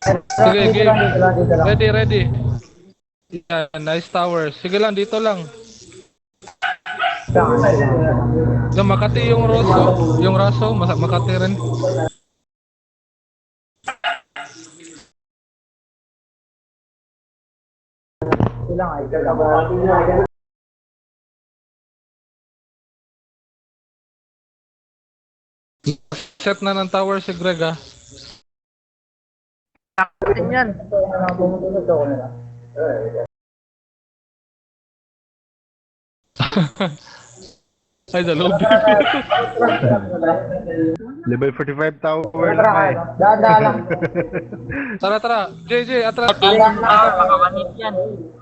Sige, Dito game. lang, dito lang, dito lang. Ready, ready. Yeah, nice tower. Sige lang, dito lang. Yung Makati yung Rosso, yung Raso, Makati rin. Ilang ay, ito lang. Set na ng tower si Greg ah. Akin yan. Ito na lang, bumutulog ako na lang. Ay, the lobby. Level 45 tower lang ay. Dada lang. Tara, tara. JJ, atras. Makakanit yan.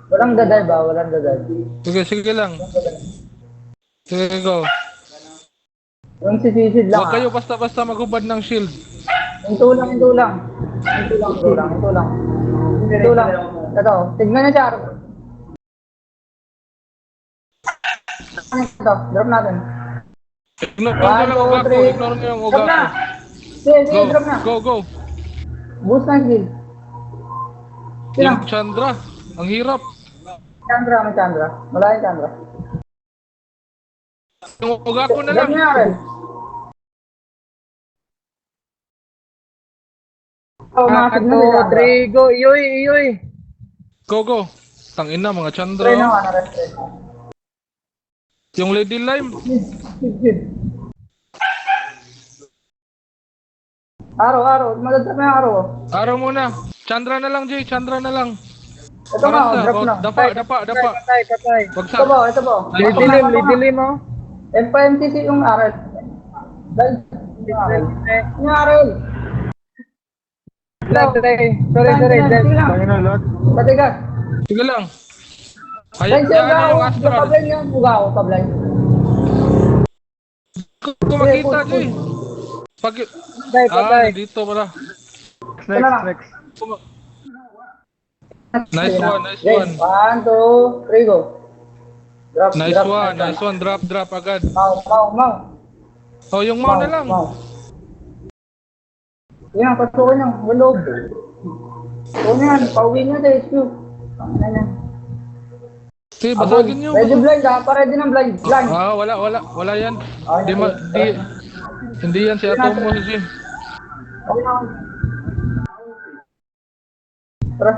Walang daday ba? Walang daday. Sige, sige lang. Sige, go. Yung sisisid lang Huwag kayo basta-basta maghubad ng shield. Hinto lang, hinto lang. Hinto lang, hinto lang, hinto lang. Hinto lang. Ito, tignan na siya. Ito, drop natin. Ignore nyo lang uga ko. Ignore nyo yung uga Drop na! ko. Sige, sige, Go, drop na. go, go. Boost na skill. Yung Chandra. Ang hirap. Chandra, may Chandra. Wala yung Chandra. Yung uga ko na Drop lang. na rin. Oh, makakit na si Chandra. Rodrigo, iyoy, iyoy. Go, go. Tangina, mga Chandra. Try na oh. ka na rin. Yung Lady Lime. Araw, madadrop na yung araw. Araw muna. Chandra na lang, Jay. Chandra na lang. Ito nga, Parang drop na. Dapa, dapa, dapa. Patay, patay. Bagsak. Ito po, ito po. Lidilim, lidilim mo. FMTC yung aral. Dahil, yung aral. Sorry, sorry. Sige lang. Tangin na lot. Pati ka. Sige lang. Dahil Hayaan siya na yung ako, Astral. pablind yan. Buga ako, pablind. Kung makita, Jay. Pag... Patay, patay. dito pala. Next. Nice one, nice Okay, one. 1, 2, 3, go. Drop, Nice drop, one, nice one. Drop, drop agad. Mau. Oh, yung mount na lang. Yan, pasukin yung walog. So yan, pauwi nyo sa HQ. Ano yan? Sige, basagin nyo. Ready blind ha, pa-ready ng blind. Blind. Wala yan. Hindi yan si Atomo si Jim. Okay na.